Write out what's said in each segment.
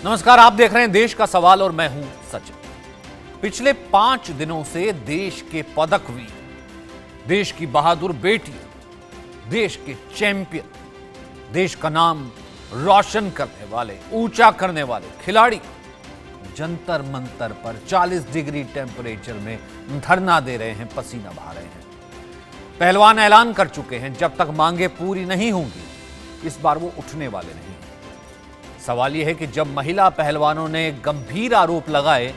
नमस्कार, आप देख रहे हैं देश का सवाल और मैं हूं सचिन। पिछले 5 दिनों से देश के पदकवीर, देश की बहादुर बेटियां, देश के चैंपियन, देश का नाम रोशन करने वाले, ऊंचा करने वाले खिलाड़ी जंतर मंतर पर 40 डिग्री टेंपरेचर में धरना दे रहे हैं, पसीना बहा रहे हैं। पहलवान ऐलान कर चुके हैं जब तक मांगे पूरी नहीं होंगी इस बार वो उठने वाले नहीं। सवाल यह है कि जब महिला पहलवानों ने गंभीर आरोप लगाए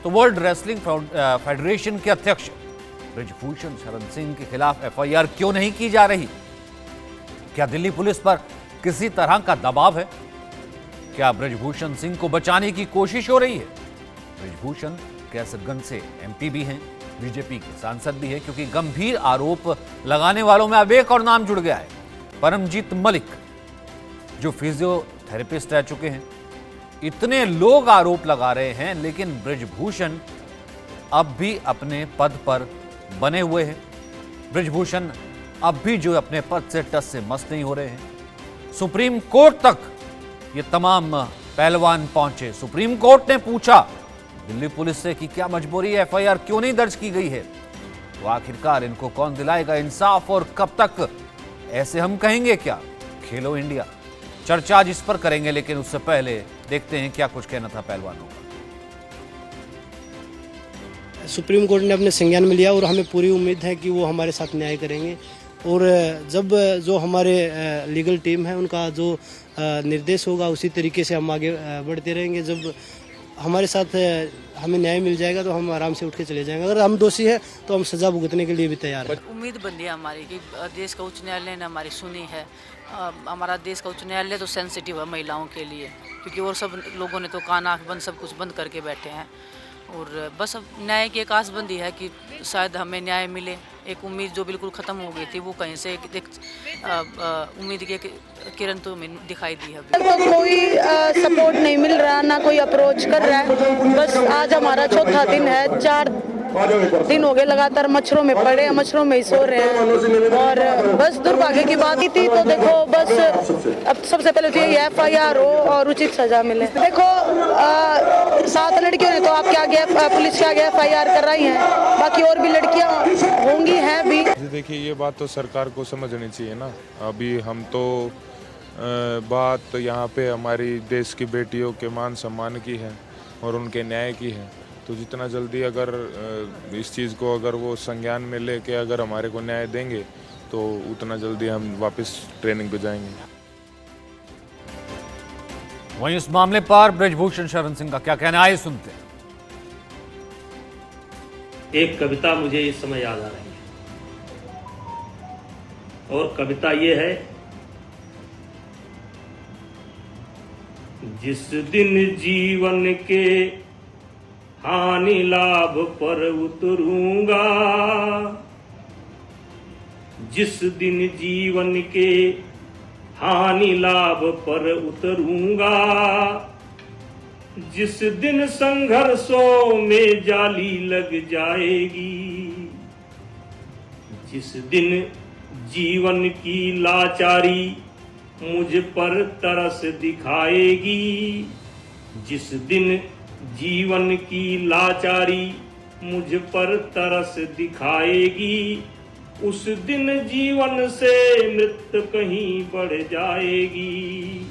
तो वर्ल्ड रेसलिंग फेडरेशन के अध्यक्ष ब्रिजभूषण शरण सिंह के खिलाफ एफआईआर क्यों नहीं की जा रही? क्या दिल्ली पुलिस पर किसी तरह का दबाव है? क्या ब्रिजभूषण सिंह को बचाने की कोशिश हो रही है? ब्रिजभूषण कैसरगंज से एमपी भी हैं, बीजेपी के सांसद भी हैं, क्योंकि गंभीर आरोप लगाने वालों में अब एक और नाम जुड़ गया है, परमजीत मलिक, जो फिजियोथेरेपिस्ट रह चुके हैं। इतने लोग आरोप लगा रहे हैं, लेकिन ब्रिजभूषण अब भी अपने पद पर बने हुए हैं। ब्रिजभूषण अब भी जो अपने पद से टस से मस नहीं हो रहे हैं। सुप्रीम कोर्ट तक ये तमाम पहलवान पहुंचे। सुप्रीम कोर्ट ने पूछा दिल्ली पुलिस से कि क्या मजबूरी है, एफआईआर क्यों नहीं दर्ज की गई है? तो आखिरकार इनको कौन दिलाएगा इंसाफ और कब तक? ऐसे हम कहेंगे क्या खेलो इंडिया? चर्चा आज इस पर करेंगे, लेकिन उससे पहले देखते हैं क्या कुछ कहना था पहलवानों का। सुप्रीम कोर्ट ने अपने संज्ञान में लिया और हमें पूरी उम्मीद है कि वो हमारे साथ न्याय करेंगे। और जब जो हमारे लीगल टीम है उनका जो निर्देश होगा उसी तरीके से हम आगे बढ़ते रहेंगे। जब हमारे साथ हमें न्याय मिल जाएगा तो हम आराम से उठ के चले जाएंगे। अगर हम दोषी हैं तो हम सजा भुगतने के लिए भी तैयार हैं। उम्मीद बंदी है हमारी कि देश का उच्च न्यायालय ने हमारी सुनी है। हमारा देश का उच्च न्यायालय तो सेंसिटिव है महिलाओं के लिए, क्योंकि और सब लोगों ने तो कान आँख बंद सब कुछ बंद करके बैठे हैं। और बस अब न्याय की एक आसबंदी है कि शायद हमें न्याय मिले। एक उम्मीद जो बिल्कुल ख़त्म हो गई थी वो कहीं से एक उम्मीद की किरण तो हमें दिखाई दी है। तो कोई सपोर्ट नहीं मिल रहा, ना कोई अप्रोच कर रहा है। बस आज हमारा चौथा दिन है, 4 दिन हो गए लगातार मच्छरों में पड़े, मच्छरों में ही सो रहे हैं। और बस दुर्भाग्य की बात ही थी। तो देखो, बस अब सबसे पहले तो ये एफआईआर हो और उचित सजा मिले। देखो 7 लड़कियों ने तो आपके आगे पुलिस के आगे एफआईआर कराई है, बाकी और भी लड़कियां होंगी, हैं भी। देखिए, ये बात तो सरकार को समझनी चाहिए ना। अभी हम तो बात यहाँ पे हमारी देश की बेटियों के मान सम्मान की है और उनके न्याय की है। तो जितना जल्दी अगर इस चीज़ को अगर वो संज्ञान में लेके अगर हमारे को न्याय देंगे तो उतना जल्दी हम वापस ट्रेनिंग पे जाएंगे। वहीं इस मामले पर ब्रिजभूषण शरण सिंह का क्या कहना है, आइए सुनते हैं। एक कविता मुझे इस समय याद आ रही है और कविता ये है, जिस दिन जीवन के हानि लाभ पर उतरूंगा, जिस दिन जीवन के हानि लाभ पर उतरूंगा, जिस दिन संघर्षों में जाली लग जाएगी, जिस दिन जीवन की लाचारी मुझ पर तरस दिखाएगी, जिस दिन जीवन की लाचारी मुझ पर तरस दिखाएगी, उस दिन जीवन से मृत्यु कहीं बढ़ जाएगी।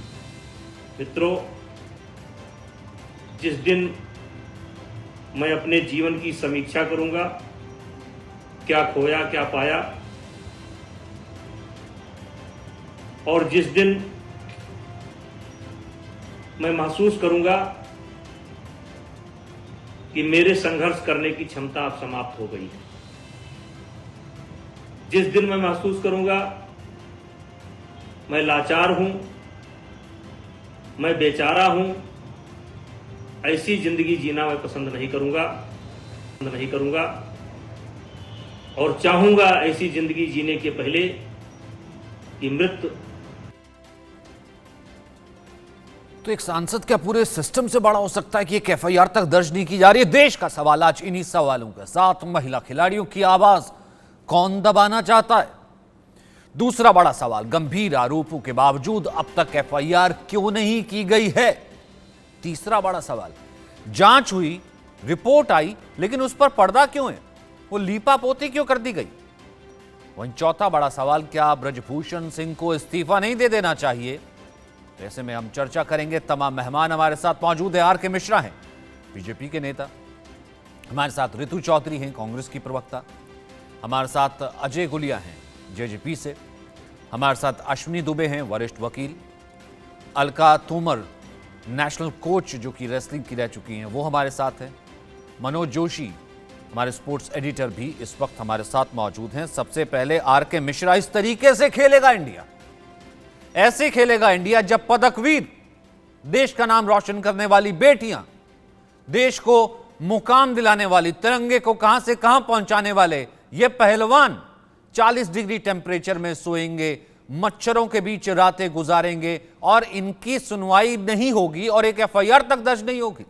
मित्रों, जिस दिन मैं अपने जीवन की समीक्षा करूंगा, क्या खोया क्या पाया, और जिस दिन मैं महसूस करूंगा कि मेरे संघर्ष करने की क्षमता अब समाप्त हो गई है, जिस दिन मैं महसूस करूंगा मैं लाचार हूं, मैं बेचारा हूं, ऐसी जिंदगी जीना मैं पसंद नहीं करूंगा और चाहूंगा ऐसी जिंदगी जीने के पहले कि मृत्यु। तो एक सांसद क्या पूरे सिस्टम से बड़ा हो सकता है कि एक एफआईआर तक दर्ज नहीं की जा रही है? देश का सवाल आज इन्हीं सवालों के साथ महिला खिलाड़ियों की आवाज कौन दबाना चाहता है? दूसरा बड़ा सवाल, गंभीर आरोपों के बावजूद अब तक एफआईआर क्यों नहीं की गई है? तीसरा बड़ा सवाल, जांच हुई, रिपोर्ट आई, लेकिन उस पर पर्दा क्यों है? वो लीपापोती क्यों कर दी गई? वहीं चौथा बड़ा सवाल, क्या ब्रजभूषण सिंह को इस्तीफा नहीं दे देना चाहिए? ऐसे में हम चर्चा करेंगे। तमाम मेहमान हमारे साथ मौजूद है। आर.के. मिश्रा हैं, बीजेपी के नेता। हमारे साथ ऋतु चौधरी हैं, कांग्रेस की प्रवक्ता। हमारे साथ अजय गुलिया हैं, जेजेपी से। हमारे साथ अश्विनी दुबे हैं, वरिष्ठ वकील। अलका तोमर, नेशनल कोच जो कि रेसलिंग की रह चुकी हैं, वो हमारे साथ हैं। मनोज जोशी, हमारे स्पोर्ट्स एडिटर, भी इस वक्त हमारे साथ मौजूद हैं। सबसे पहले आर.के. मिश्रा, इस तरीके से खेलेगा इंडिया, ऐसे खेलेगा इंडिया जब पदकवीर, देश का नाम रोशन करने वाली बेटियां, देश को मुकाम दिलाने वाली, तिरंगे को कहां से कहां पहुंचाने वाले ये पहलवान 40 डिग्री टेम्परेचर में सोएंगे, मच्छरों के बीच रातें गुजारेंगे और इनकी सुनवाई नहीं होगी और एक एफआईआर तक दर्ज नहीं होगी।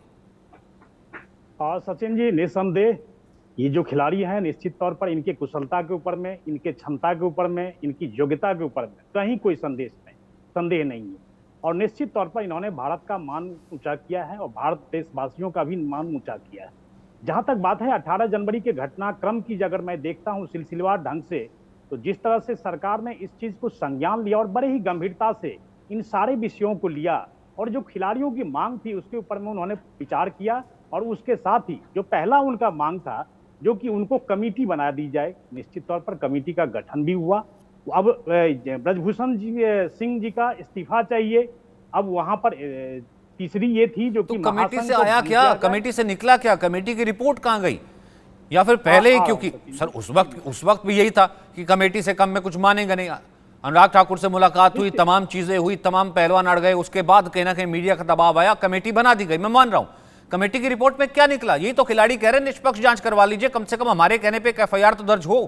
सचिन जी, निस्संदेह ये जो खिलाड़ी हैं, निश्चित तौर पर इनके कुशलता के ऊपर में, इनके क्षमता के ऊपर में, इनकी योग्यता के ऊपर में कहीं कोई संदेह नहीं है। और निश्चित तौर पर इन्होंने भारत का मान ऊंचा किया है और भारत देशवासियों का भी मान ऊंचा किया है। जहां तक बात है 18 जनवरी के घटनाक्रम की, अगर मैं देखता हूं सिलसिलेवार ढंग से, तो जिस तरह से सरकार ने इस चीज को संज्ञान लिया और बड़े ही गंभीरता से इन सारे विषयों को लिया और जो खिलाड़ियों की मांग थी उसके ऊपर में उन्होंने विचार किया और उसके साथ ही जो पहला उनका मांग था जो कि उनको कमेटी बना दी जाए, निश्चित तौर पर कमेटी का गठन भी हुआ। अब ब्रजभूषण सिंह जी का इस्तीफा चाहिए। अब वहां पर तीसरी ये थी जो कि कमेटी से आया क्या, कमेटी से निकला क्या, कमेटी की रिपोर्ट कहां गई? या फिर पहले ही, क्योंकि सर उस वक्त भी यही था कि कमेटी से कम में कुछ मानेगा नहीं। अनुराग ठाकुर से मुलाकात हुई, तमाम चीजें हुई, तमाम पहलवान अड़ गए, उसके बाद कहीं ना कहीं मीडिया का दबाव आया, कमेटी बना दी गई। मैं मान रहा हूं, कमेटी की रिपोर्ट में क्या निकला? यही तो खिलाड़ी कह रहे हैं, निष्पक्ष जांच करवा लीजिए, कम से कम हमारे कहने पे एक एफआईआर तो दर्ज हो।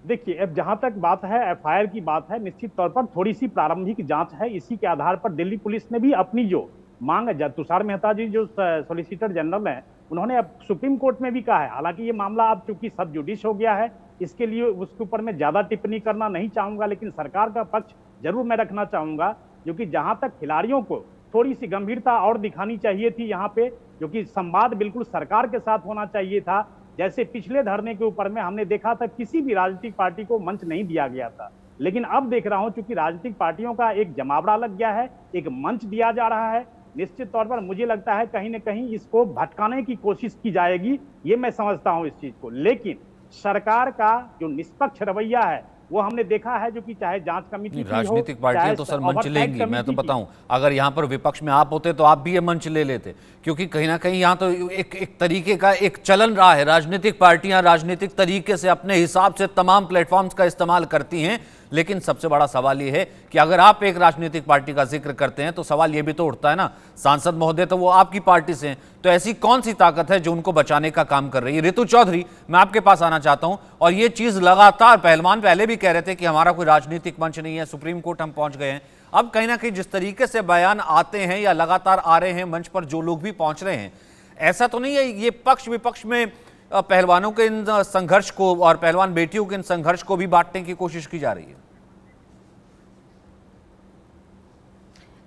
देखिए, अब जहां तक बात है एफआईआर की बात है, निश्चित तौर पर थोड़ी सी प्रारंभिक जांच है। इसी के आधार पर दिल्ली पुलिस ने भी अपनी जो मांग है, तुषार मेहता जी जो सॉलिसिटर जनरल हैं, उन्होंने अब सुप्रीम कोर्ट में भी कहा है। हालांकि ये मामला अब चूंकि सब जुडिश हो गया है, इसके लिए उसके ऊपर मैं ज्यादा टिप्पणी करना नहीं चाहूंगा, लेकिन सरकार का पक्ष जरूर मैं रखना चाहूंगा, जो कि जहां तक खिलाड़ियों को थोड़ी सी गंभीरता और दिखानी चाहिए थी यहाँ पे, जो कि संवाद बिल्कुल सरकार के साथ होना चाहिए था। जैसे पिछले धरने के ऊपर में हमने देखा था किसी भी राजनीतिक पार्टी को मंच नहीं दिया गया था, लेकिन अब देख रहा हूं चूंकि राजनीतिक पार्टियों का एक जमावड़ा लग गया है, एक मंच दिया जा रहा है। निश्चित तौर पर मुझे लगता है कहीं ना कहीं इसको भटकाने की कोशिश की जाएगी, ये मैं समझता हूं इस चीज को। लेकिन सरकार का जो निष्पक्ष रवैया है वो हमने देखा है, जो कि चाहे जांच कमेटी राजनीतिक पार्टियां तो सर मंच लेंगी। मैं तो बताऊं, अगर यहां पर विपक्ष में आप होते तो आप भी ये मंच ले लेते, क्योंकि कहीं ना कहीं यहां तो एक तरीके का एक चलन रहा है। राजनीतिक पार्टियां राजनीतिक तरीके से अपने हिसाब से तमाम प्लेटफॉर्म्स का इस्तेमाल करती हैं, लेकिन सबसे बड़ा सवाल यह है कि अगर आप एक राजनीतिक पार्टी का जिक्र करते हैं तो सवाल यह भी तो उठता है ना, सांसद महोदय तो वो आपकी पार्टी से हैं, तो ऐसी कौन सी ताकत है जो उनको बचाने का काम कर रही है? ऋतु चौधरी, मैं आपके पास आना चाहता हूं। और ये चीज लगातार पहलवान पहले भी कह रहे थे कि हमारा कोई राजनीतिक मंच नहीं है, सुप्रीम कोर्ट हम पहुंच गए हैं। अब कहीं ना कहीं जिस तरीके से बयान आते हैं या लगातार आ रहे हैं मंच पर, जो लोग भी पहुंच रहे हैं, ऐसा तो नहीं है ये पक्ष विपक्ष में पहलवानों के इन संघर्ष को और पहलवान बेटियों के इन संघर्ष को भी बांटने की कोशिश की जा रही है?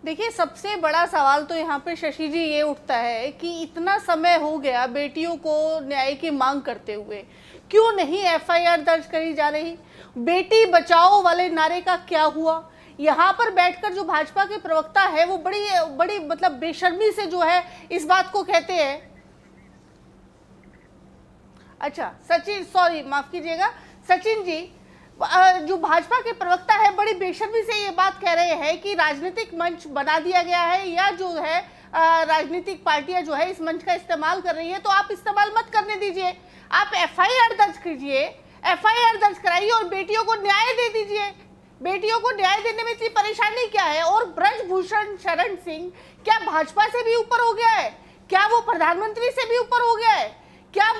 देखिए, सबसे बड़ा सवाल तो यहाँ पे शशि जी ये उठता है कि इतना समय हो गया बेटियों को न्याय की मांग करते हुए, क्यों नहीं एफआईआर दर्ज करी जा रही? बेटी बचाओ वाले नारे का क्या हुआ? यहाँ पर बैठकर जो भाजपा के प्रवक्ता है वो बड़ी मतलब बेशर्मी से जो है इस बात को कहते हैं। अच्छा सचिन, सॉरी माफ कीजिएगा, सचिन जी, जो भाजपा के प्रवक्ता है बड़ी बेशर्मी से ये बात कह रहे हैं कि राजनीतिक मंच बना दिया गया है, या जो है राजनीतिक पार्टियां जो है इस मंच का इस्तेमाल कर रही है, तो आप इस्तेमाल मत करने दीजिए, आप एफआईआर दर्ज कीजिए, एफआईआर दर्ज कराइए और बेटियों को न्याय दे दीजिए। बेटियों को न्याय देने में इतनी परेशानी क्या है? और ब्रजभूषण शरण सिंह क्या भाजपा से भी ऊपर हो गया है? क्या वो प्रधानमंत्री से भी ऊपर हो गया है? क्या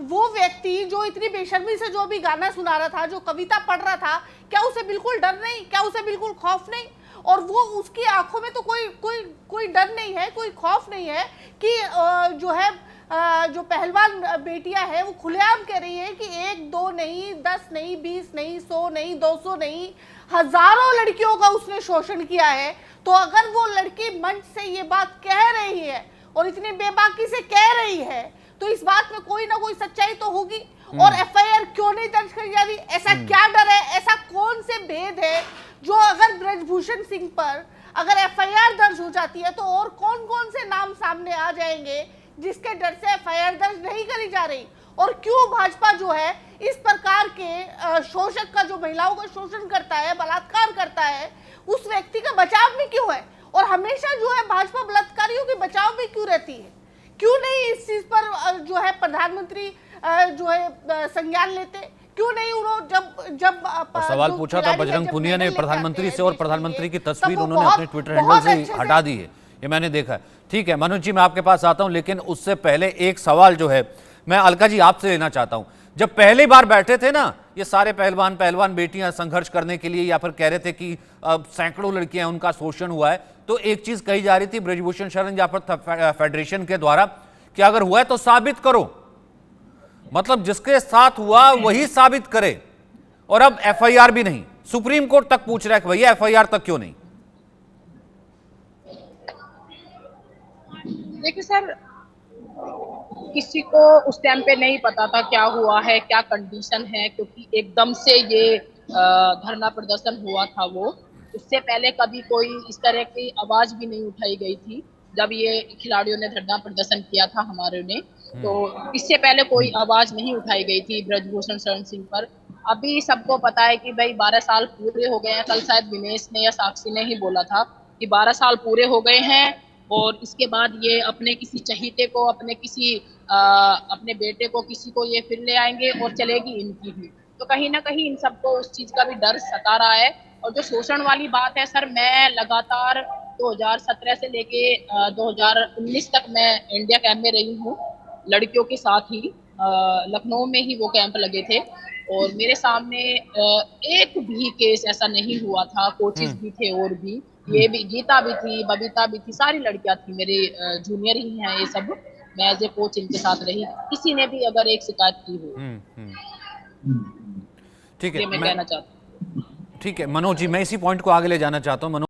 वो व्यक्ति जो इतनी बेशर्मी से जो भी गाना सुना रहा था, जो कविता पढ़ रहा था, क्या उसे बिल्कुल डर नहीं? क्या उसे बिल्कुल खौफ नहीं? और वो उसकी आंखों में तो कोई डर नहीं है, कोई खौफ नहीं है कि जो है जो पहलवान बेटियां हैं वो खुलेआम कह रही है कि 1 2 नहीं, 10 नहीं, 20 नहीं, 100 नहीं, 200 नहीं, हजारों लड़कियों का उसने शोषण किया है। तो अगर वो लड़की मंच से ये बात कह रही है और इतनी बेबाकी से कह रही है तो इस बात में कोई ना कोई सच्चाई तो होगी। और एफआईआर क्यों नहीं दर्ज करी जा रही? ऐसा क्या डर है, ऐसा कौन से भेद है जो अगर ब्रजभूषण सिंह पर अगर एफआईआर दर्ज हो जाती है तो और कौन कौन से नाम सामने आ जाएंगे जिसके डर से एफआईआर दर्ज नहीं करी जा रही? और क्यों भाजपा जो है इस प्रकार के शोषक का, जो महिलाओं का शोषण करता है, बलात्कार करता है, उस व्यक्ति का बचाव में क्यों है? और हमेशा जो है भाजपा बलात्कारियों के बचाव में क्यों रहती है? क्यों नहीं इस चीज पर जो है प्रधानमंत्री जो है संज्ञान लेते? क्यों नहीं उन्होंने जब और सवाल पूछा था बजरंग पुनिया ने प्रधानमंत्री से और प्रधानमंत्री की तस्वीर उन्होंने अपने ट्विटर हैंडल से हटा दी है, ये मैंने देखा है। ठीक है मनोज जी, मैं आपके पास आता हूं, लेकिन उससे पहले एक सवाल जो है मैं अलका जी आपसे लेना चाहता हूं। जब पहली बार बैठे थे ना ये सारे पहलवान बेटियां संघर्ष करने के लिए, या फिर कह रहे थे कि सैकड़ों लड़कियां उनका शोषण हुआ है, तो एक चीज कही जा रही थी ब्रजभूषण शरण या फिर फेडरेशन के द्वारा कि अगर हुआ है तो साबित करो, मतलब जिसके साथ हुआ वही साबित करे। और अब एफआईआर भी नहीं, सुप्रीम कोर्ट तक पूछ रहा है कि भैया एफआईआर तक क्यों नहीं? देखिए सर, किसी को उस टाइम पे नहीं पता था क्या हुआ है, क्या कंडीशन है, क्योंकि एकदम से ये धरना प्रदर्शन हुआ था। वो उससे पहले कभी कोई इस तरह की आवाज भी नहीं उठाई गई थी। जब ये खिलाड़ियों ने धरना प्रदर्शन किया था हमारे ने, तो इससे पहले कोई आवाज नहीं उठाई गई थी ब्रजभूषण शरण सिंह पर। अभी सबको पता है कि भाई 12 साल पूरे हो गए हैं। कल शायद विनेश ने या साक्षी ने ही बोला था कि 12 साल पूरे हो गए हैं, और इसके बाद ये अपने किसी चहीते को, अपने बेटे को, किसी को ये फिर ले आएंगे और चलेगी इनकी भी। तो कहीं ना कहीं इन सबको उस चीज का भी डर सता रहा है। और जो शोषण वाली बात है सर, मैं लगातार 2017 से लेके 2019 तक मैं इंडिया कैंप में रही हूँ, लड़कियों के साथ ही। लखनऊ में ही वो कैंप लगे थे और मेरे सामने एक भी केस ऐसा नहीं हुआ था। कोचेस भी थे और भी, ये भी गीता भी थी, बबीता भी थी, सारी लड़कियां थी, मेरे जूनियर ही हैं ये सब। मैं एज ए कोच इनके साथ रही, किसी ने भी अगर एक शिकायत की हो। ठीक है, ये मैं कहना चाहता हूँ। ठीक है मनोज जी, मैं इसी पॉइंट को आगे ले जाना चाहता हूँ।